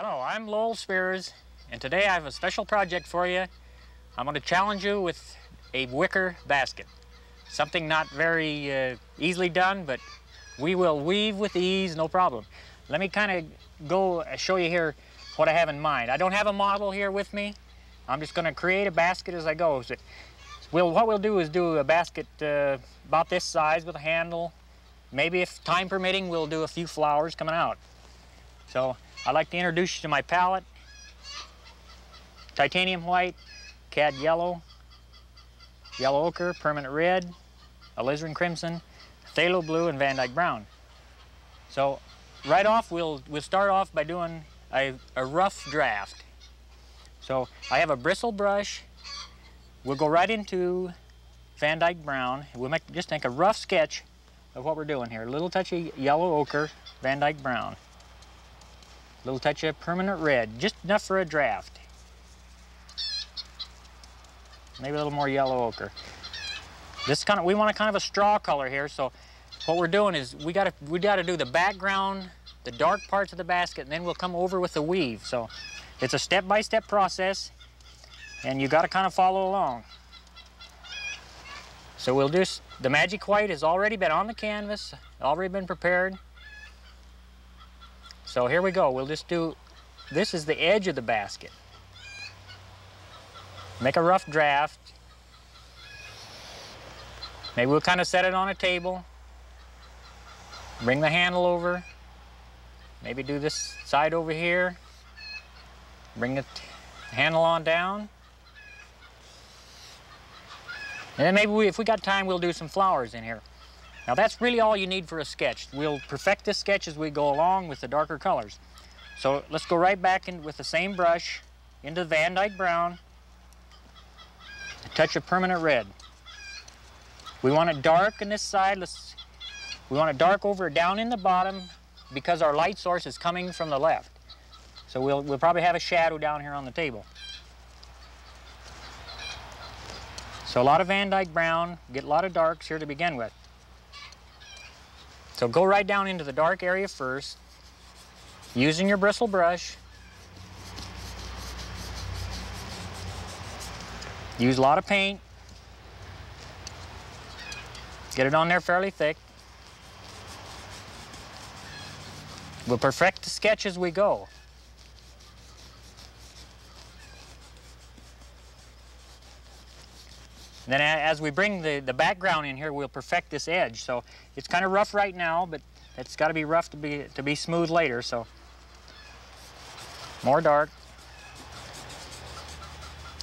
Hello, I'm Lowell Spears, and today I have a special project for you. I'm going to challenge you with a wicker basket. Something not very easily done, but we will weave with ease, no problem. Let me kind of go show you here what I have in mind. I don't have a model here with me. I'm just going to create a basket as I go. So what we'll do is do a basket about this size with a handle. Maybe if time permitting, we'll do a few flowers coming out. So I'd like to introduce you to my palette. Titanium white, cad yellow, yellow ochre, permanent red, alizarin crimson, phthalo blue, and Van Dyke brown. So right off, we'll start off by doing a rough draft. So I have a bristle brush. We'll go right into Van Dyke brown. We'll just make a rough sketch of what we're doing here. A little touch of yellow ochre, Van Dyke brown. A little touch of permanent red, just enough for a draft. Maybe a little more yellow ochre. We want a kind of a straw color here, so what we're doing is we gotta do the background, the dark parts of the basket, and then we'll come over with the weave. So it's a step-by-step process, and you gotta kind of follow along. So we'll do, the magic white has already been on the canvas, already been prepared. So here we go. We'll just do, this is the edge of the basket. Make a rough draft. Maybe we'll kind of set it on a table. Bring the handle over. Maybe do this side over here. Bring the handle on down. And then maybe if we got time, we'll do some flowers in here. Now that's really all you need for a sketch. We'll perfect this sketch as we go along with the darker colors. So let's go right back in with the same brush into the Van Dyke brown, a touch of permanent red. We want it dark on this side. We want it dark over down in the bottom because our light source is coming from the left. So we'll probably have a shadow down here on the table. So a lot of Van Dyke brown, get a lot of darks here to begin with. So go right down into the dark area first, using your bristle brush. Use a lot of paint. Get it on there fairly thick. We'll perfect the sketch as we go. Then as we bring the background in here, we'll perfect this edge. So it's kind of rough right now, but it's got to be rough to be smooth later. So more dark.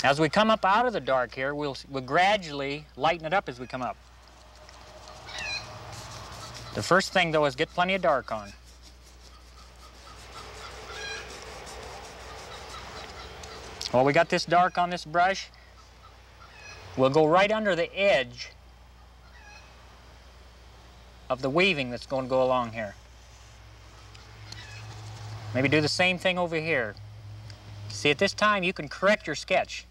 As we come up out of the dark here, we'll gradually lighten it up as we come up. The first thing though is get plenty of dark on. Well, we got this dark on this brush. We'll go right under the edge of the weaving that's going to go along here. Maybe do the same thing over here. See, at this time you can correct your sketch.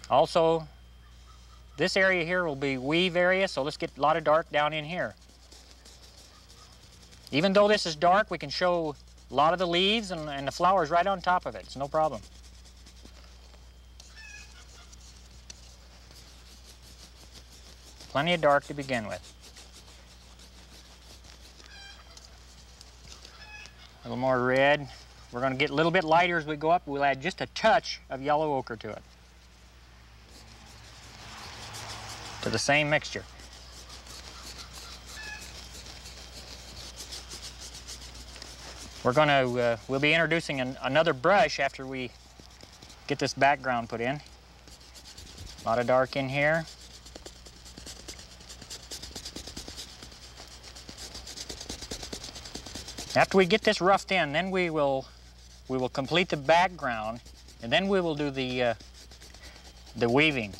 Also, this area here will be weave area, so let's get a lot of dark down in here. Even though this is dark, we can show a lot of the leaves and the flowers right on top of it. It's no problem. Plenty of dark to begin with. A little more red. We're going to get a little bit lighter as we go up. We'll add just a touch of yellow ochre to it. To the same mixture. We'll be introducing another brush after we get this background put in. A lot of dark in here. After we get this roughed in, then we will complete the background, and then we will do the weaving.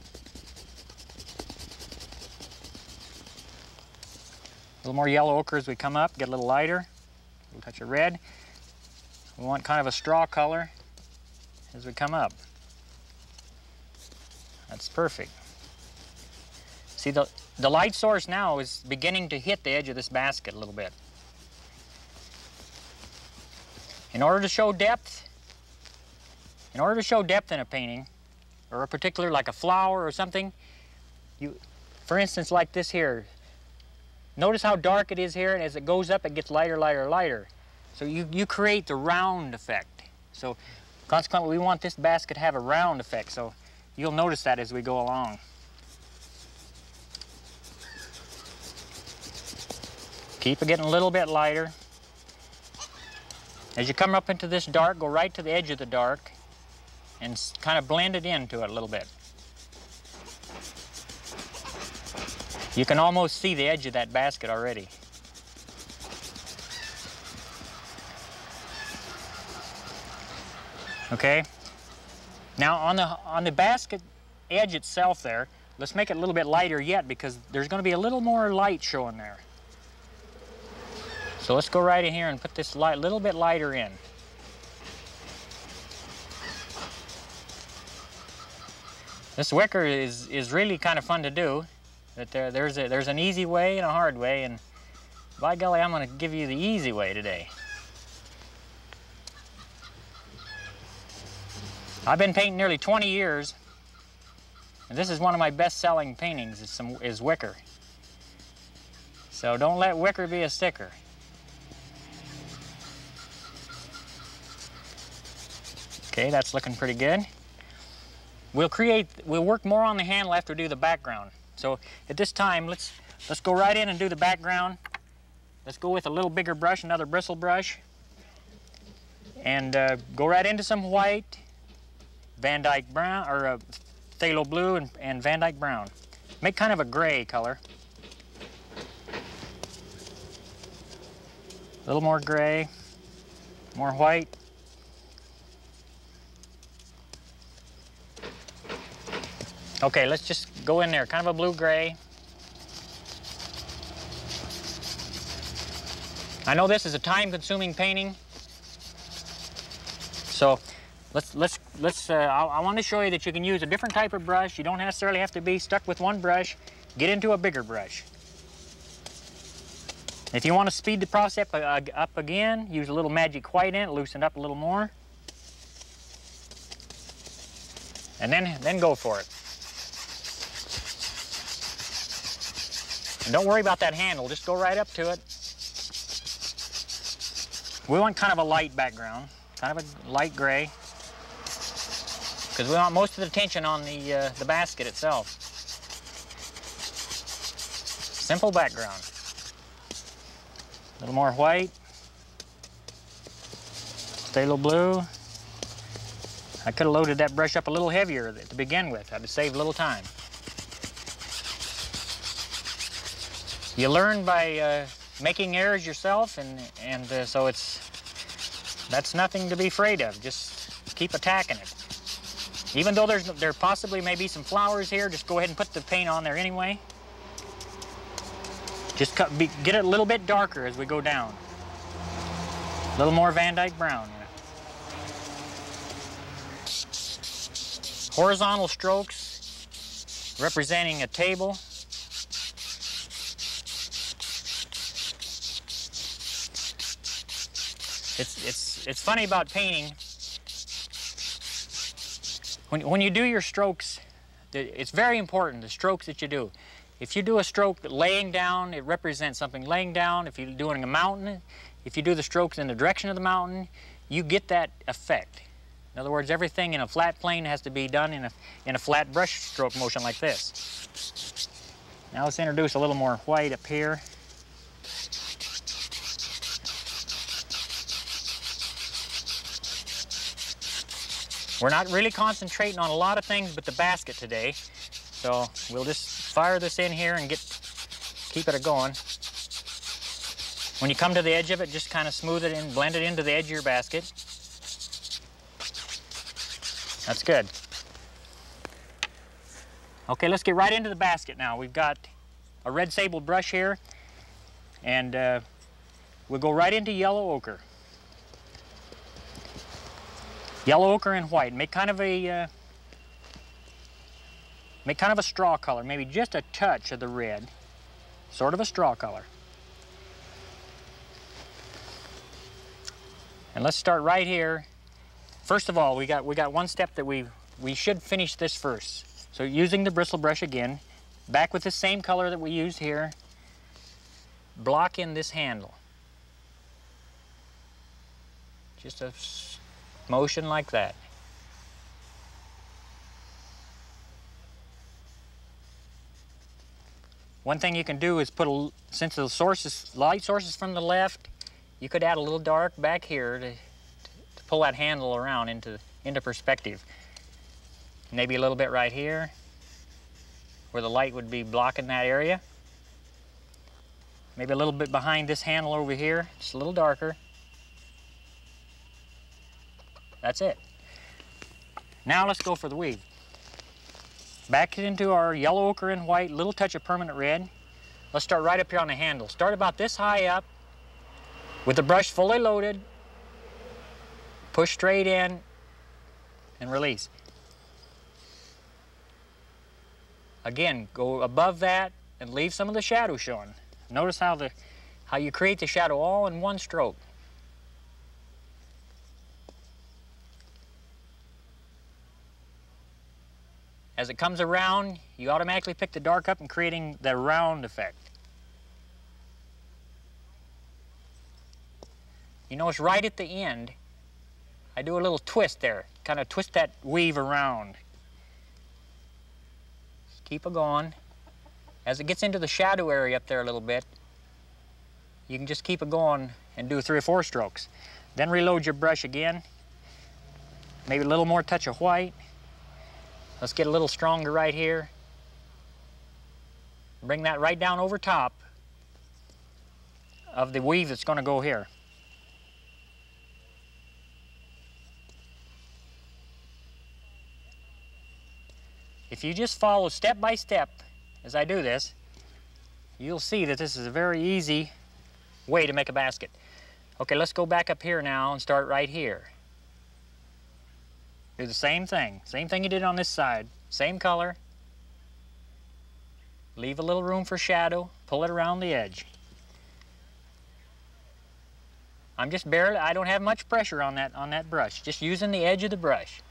A little more yellow ochre as we come up, get a little lighter, a little touch of red. We want kind of a straw color as we come up. That's perfect. See, the light source now is beginning to hit the edge of this basket a little bit. In order to show depth in a painting, or a particular, like a flower or something, for instance, like this here, notice how dark it is here, and as it goes up, it gets lighter, lighter, lighter. So you create the round effect. So consequently, we want this basket to have a round effect, so you'll notice that as we go along. Keep it getting a little bit lighter. As you come up into this dark, go right to the edge of the dark and kind of blend it into it a little bit. You can almost see the edge of that basket already. Okay. Now on the basket edge itself there, let's make it a little bit lighter yet, because there's going to be a little more light showing there. So let's go right in here and put this light, little bit lighter in. This wicker is really kind of fun to do. But there's an easy way and a hard way, and by golly, I'm going to give you the easy way today. I've been painting nearly 20 years, and this is one of my best-selling paintings, is wicker. So don't let wicker be a sticker. Okay, that's looking pretty good. We'll work more on the handle after we do the background. So at this time, let's go right in and do the background. Let's go with a little bigger brush, another bristle brush, and go right into some white, Van Dyke brown, or phthalo blue and Van Dyke brown. Make kind of a gray color. A little more gray, more white. Okay, let's just go in there, kind of a blue-gray. I know this is a time-consuming painting, so I want to show you that you can use a different type of brush. You don't necessarily have to be stuck with one brush. Get into a bigger brush. If you want to speed the process up again, use a little magic white in it, loosen up a little more, and then go for it. And don't worry about that handle, just go right up to it. We want kind of a light background, kind of a light gray, because we want most of the attention on the basket itself. Simple background. A little more white. Phthalo blue. I could have loaded that brush up a little heavier to begin with. I'd have saved a little time. You learn by making errors yourself, and so that's nothing to be afraid of. Just keep attacking it. Even though there possibly may be some flowers here, just go ahead and put the paint on there anyway. Just get it a little bit darker as we go down. A little more Van Dyke brown. Yeah. Horizontal strokes representing a table. It's funny about painting. When you do your strokes, it's very important, the strokes that you do. If you do a stroke laying down, it represents something laying down. If you're doing a mountain, if you do the strokes in the direction of the mountain, you get that effect. In other words, everything in a flat plane has to be done in a flat brush stroke motion like this. Now let's introduce a little more white up here. We're not really concentrating on a lot of things but the basket today, so we'll just fire this in here and keep it going. When you come to the edge of it, just kind of smooth it in, blend it into the edge of your basket. That's good. Okay, let's get right into the basket now. We've got a red sable brush here, and we'll go right into yellow ochre. Yellow ochre and white. Make kind of a straw color, maybe just a touch of the red, sort of a straw color. And let's start right here. First of all, we got one step that we should finish this first. So using the bristle brush again, back with the same color that we used here, block in this handle. Just a motion like that. One thing you can do is since the light source is from the left, you could add a little dark back here to pull that handle around into perspective. Maybe a little bit right here, where the light would be blocking that area. Maybe a little bit behind this handle over here, just a little darker. That's it. Now let's go for the weave. Back into our yellow, ochre, and white, little touch of permanent red. Let's start right up here on the handle. Start about this high up with the brush fully loaded. Push straight in and release. Again, go above that and leave some of the shadow showing. Notice how you create the shadow all in one stroke. As it comes around, you automatically pick the dark up and creating the round effect. You notice right at the end, I do a little twist there, kind of twist that weave around. Just keep it going. As it gets into the shadow area up there a little bit, you can just keep it going and do 3 or 4 strokes. Then reload your brush again. Maybe a little more touch of white. Let's get a little stronger right here. Bring that right down over top of the weave that's going to go here. If you just follow step by step as I do this, you'll see that this is a very easy way to make a basket. Okay, let's go back up here now and start right here. Do the same thing you did on this side. Same color. Leave a little room for shadow. Pull it around the edge. I'm just barely, I don't have much pressure on that brush. Just using the edge of the brush.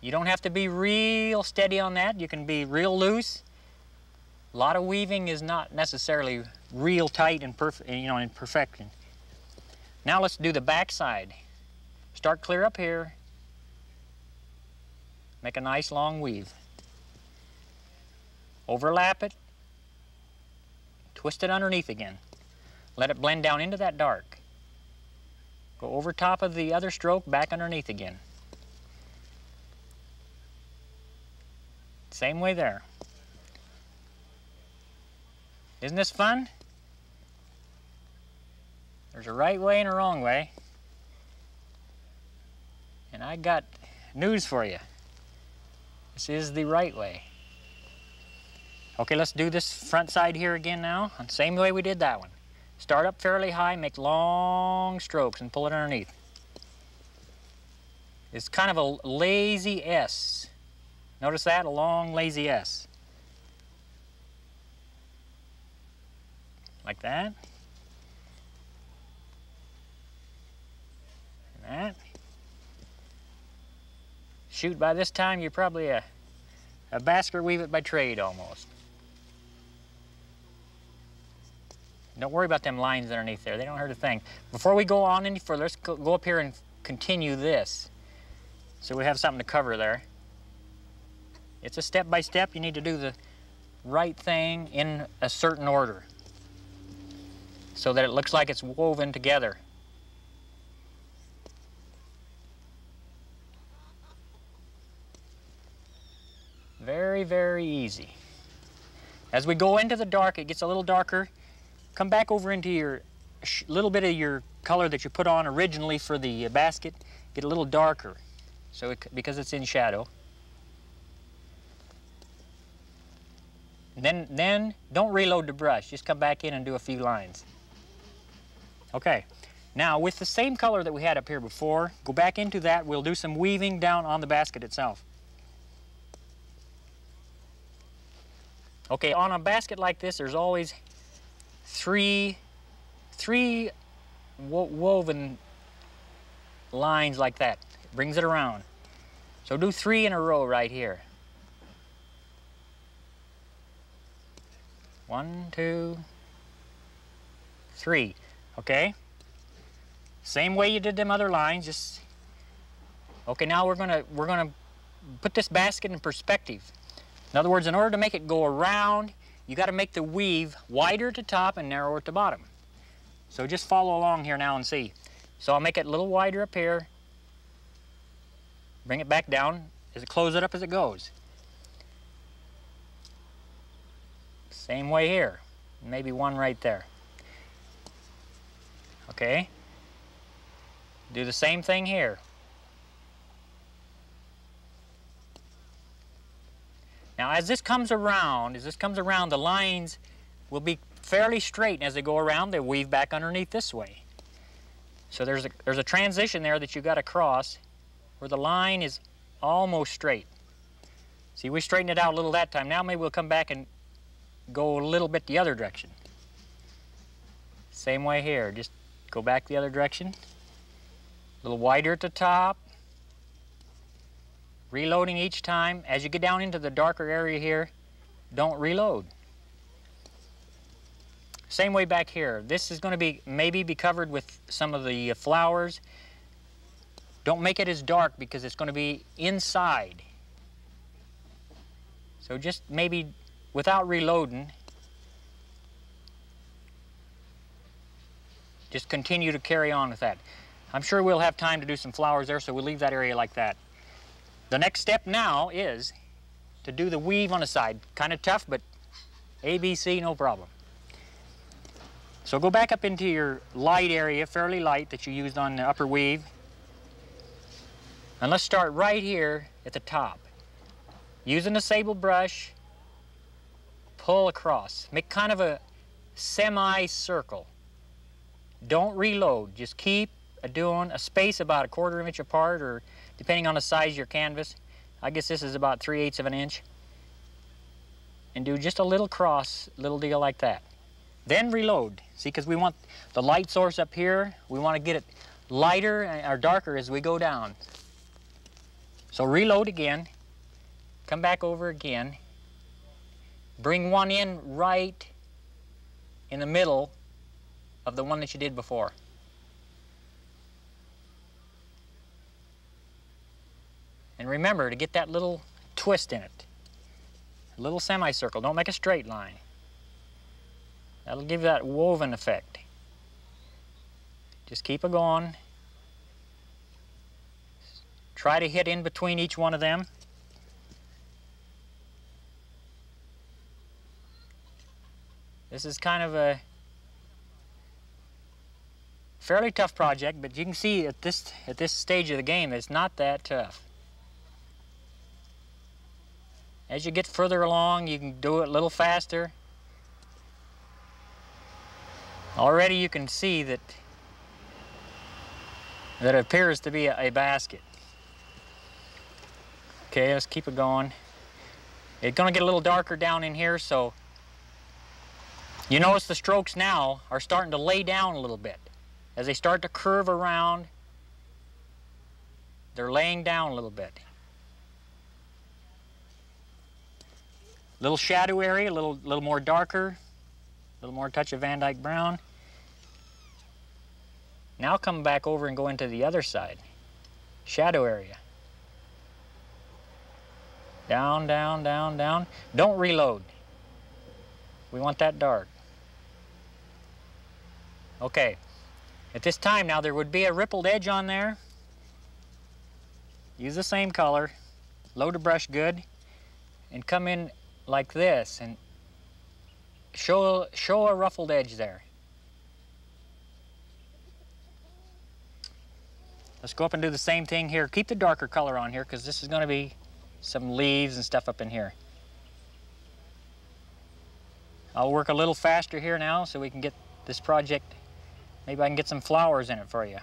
You don't have to be real steady on that. You can be real loose. A lot of weaving is not necessarily real tight and perfect, in perfection. Now let's do the back side. Start clear up here. Make a nice long weave. Overlap it. Twist it underneath again. Let it blend down into that dark. Go over top of the other stroke, back underneath again. Same way there. Isn't this fun? There's a right way and a wrong way. And I got news for you. This is the right way. Okay, let's do this front side here again now. Same way we did that one. Start up fairly high, make long strokes and pull it underneath. It's kind of a lazy S. Notice that? A long lazy S. Like that. That. Shoot, by this time you're probably a basket weaver by trade almost. Don't worry about them lines underneath there. They don't hurt a thing. Before we go on any further, let's go up here and continue this. So we have something to cover there. It's a step by step. You need to do the right thing in a certain order so that it looks like it's woven together. Very, very easy. As we go into the dark, it gets a little darker. Come back over into your little bit of your color that you put on originally for the basket. Get a little darker, because it's in shadow. Then don't reload the brush. Just come back in and do a few lines. Okay. Now with the same color that we had up here before, go back into that. We'll do some weaving down on the basket itself. Okay, on a basket like this, there's always 3 three woven lines like that. It brings it around. So do 3 in a row right here. 1, 2, 3. Okay? Same way you did them other lines, just okay, now we're gonna put this basket in perspective. In other words, in order to make it go around, you got to make the weave wider at the top and narrower at the bottom. So just follow along here now and see. So I'll make it a little wider up here. Bring it back down as it close it up as it goes. Same way here. Maybe one right there. Okay. Do the same thing here. Now as this comes around, the lines will be fairly straight, and as they go around, they weave back underneath this way. So there's a transition there that you got to cross where the line is almost straight. See, we straightened it out a little that time. Now maybe we'll come back and go a little bit the other direction. Same way here, just go back the other direction. A little wider at the top. Reloading each time. As you get down into the darker area here, don't reload. Same way back here. This is going to maybe be covered with some of the flowers. Don't make it as dark because it's going to be inside. So just maybe without reloading, just continue to carry on with that. I'm sure we'll have time to do some flowers there, so we'll leave that area like that. The next step now is to do the weave on the side. Kind of tough, but ABC, no problem. So go back up into your light area, fairly light, that you used on the upper weave. And let's start right here at the top. Using the sable brush, pull across. Make kind of a semi-circle. Don't reload. Just keep doing a space about 1/4 inch apart, or depending on the size of your canvas. I guess this is about 3/8 of an inch. And do just a little cross, little deal like that. Then reload. See, because we want the light source up here. We want to get it lighter or darker as we go down. So reload again. Come back over again. Bring one in right in the middle of the one that you did before. And remember to get that little twist in it. A little semicircle. Don't make a straight line. That'll give you that woven effect. Just keep it going. Try to hit in between each one of them. This is kind of a fairly tough project, but you can see at this stage of the game, it's not that tough. As you get further along, you can do it a little faster. Already you can see that it appears to be a basket. Okay, let's keep it going. It's going to get a little darker down in here, so you notice the strokes now are starting to lay down a little bit. As they start to curve around, they're laying down a little bit. Little shadow area, a little more darker, a little more touch of Van Dyke brown. Now come back over and go into the other side. Shadow area. Down, down, down, down. Don't reload. We want that dark. Okay. At this time now there would be a rippled edge on there. Use the same color. Load the brush good. And come in like this and show a ruffled edge there. Let's go up and do the same thing here. Keep the darker color on here because this is going to be some leaves and stuff up in here. I'll work a little faster here now so we can get this project, maybe I can get some flowers in it for you.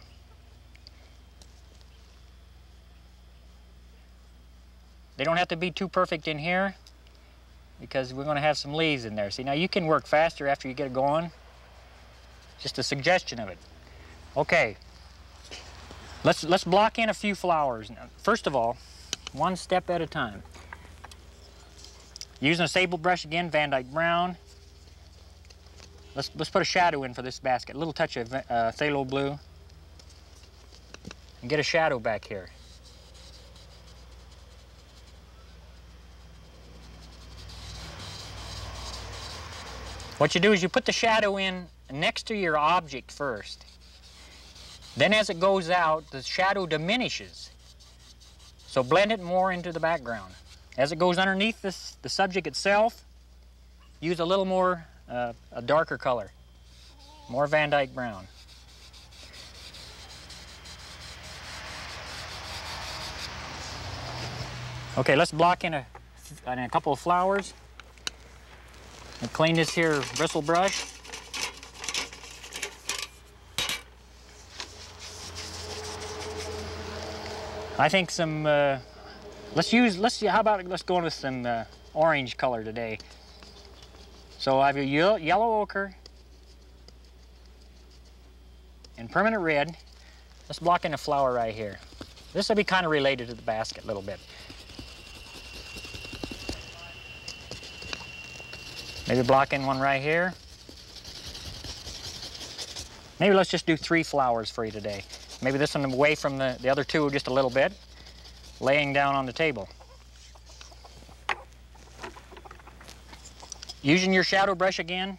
They don't have to be too perfect in here because we're going to have some leaves in there. See, now you can work faster after you get it going. Just a suggestion of it. Okay, let's block in a few flowers. Now, first of all, one step at a time. Using a sable brush again, Van Dyke Brown. Let's put a shadow in for this basket. A little touch of phthalo blue. And get a shadow back here. What you do is you put the shadow in next to your object first. Then as it goes out, the shadow diminishes. So blend it more into the background. As it goes underneath the subject itself, use a little more, a darker color. More Van Dyke Brown. Okay, let's block in a couple of flowers. And clean this here bristle brush. I think some, let's go with some orange color today. So I have your yellow ochre and permanent red. Let's block in a flower right here. This will be kind of related to the basket a little bit. Maybe block in one right here. Maybe let's just do 3 flowers for you today. Maybe this one away from the other 2 just a little bit, laying down on the table. Using your shadow brush again,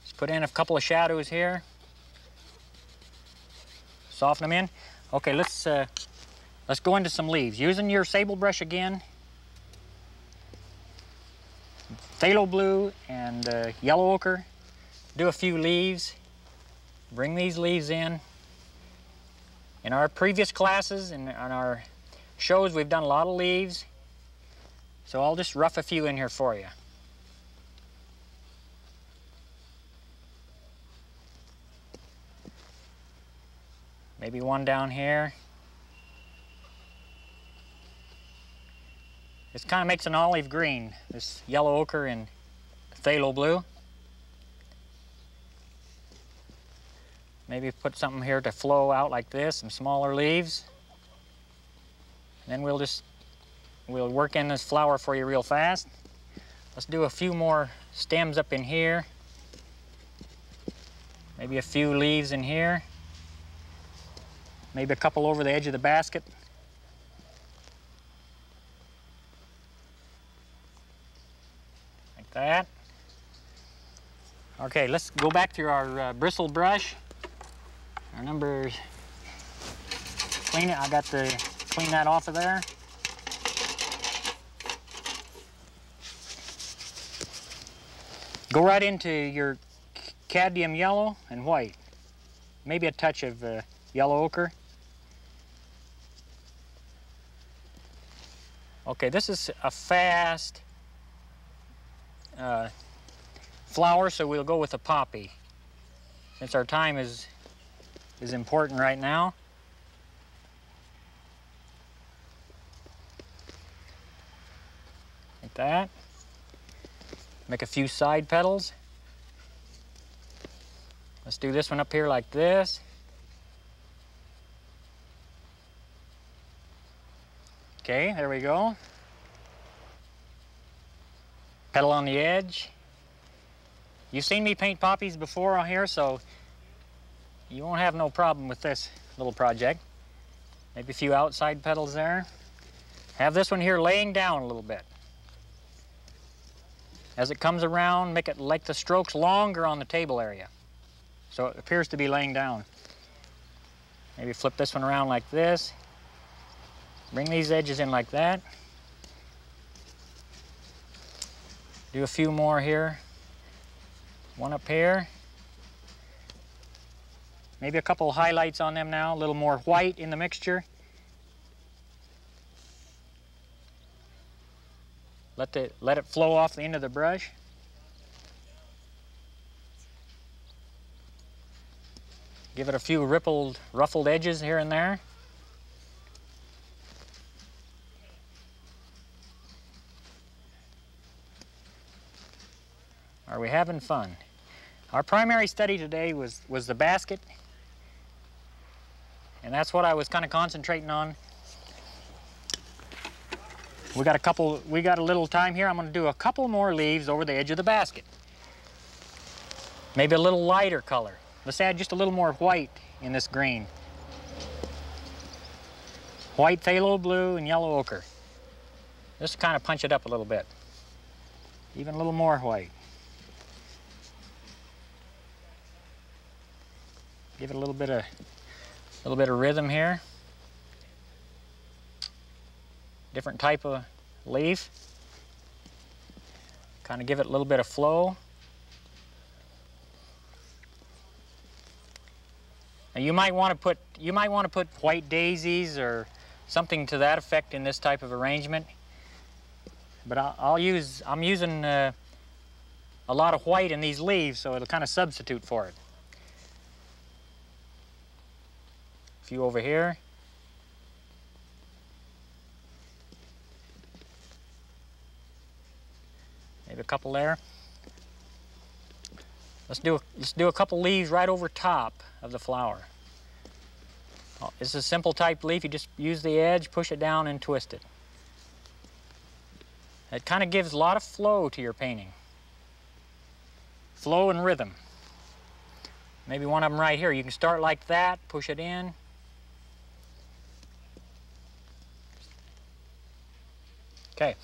just put in a couple of shadows here. Soften them in. Okay, let's go into some leaves. Using your sable brush again, phthalo blue and yellow ochre. Do a few leaves. Bring these leaves in. In our previous classes and on our shows, we've done a lot of leaves. So I'll just rough a few in here for you. Maybe one down here. This kind of makes an olive green, this yellow ochre and phthalo blue. Maybe put something here to flow out like this, some smaller leaves. And then we'll work in this flower for you real fast. Let's do a few more stems up in here. Maybe a few leaves in here. Maybe a couple over the edge of the basket. Like that. Okay, let's go back to our bristle brush. Our numbers, clean it. I got to clean that off of there. Go right into your cadmium yellow and white. Maybe a touch of yellow ochre. Okay, this is a fast flower, so we'll go with a poppy. Since our time is important right now. Like that. Make a few side petals. Let's do this one up here like this. Okay, there we go. Petal on the edge. You've seen me paint poppies before on here, so you won't have no problem with this little project. Maybe a few outside petals there. Have this one here laying down a little bit. As it comes around, make it like the strokes longer on the table area. So it appears to be laying down. Maybe flip this one around like this. Bring these edges in like that. Do a few more here. One up here. Maybe a couple of highlights on them now, a little more white in the mixture. Let it flow off the end of the brush. Give it a few ruffled edges here and there. Are we having fun? Our primary study today was the basket, and that's what I was kind of concentrating on. We got a little time here. I'm going to do a couple more leaves over the edge of the basket. Maybe a little lighter color. Let's add just a little more white in this green. White phthalo blue and yellow ochre. Just kind of punch it up a little bit. Even a little more white. Give it a little bit of rhythm here. Different type of leaf. Kind of give it a little bit of flow. Now you might want to put white daisies or something to that effect in this type of arrangement. But I'm using a lot of white in these leaves, so it'll kind of substitute for it. A few over here. Maybe a couple there. Let's do a couple leaves right over top of the flower. It's a simple type leaf. You just use the edge, push it down, and twist it. It kind of gives a lot of flow to your painting. Flow and rhythm. Maybe one of them right here. You can start like that, push it in. Okay.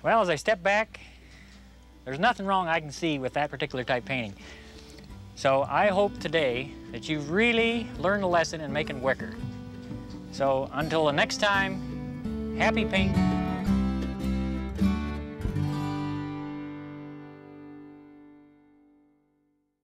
Well, as I step back, there's nothing wrong I can see with that particular type painting. So I hope today that you've really learned a lesson in making wicker. So until the next time, happy painting.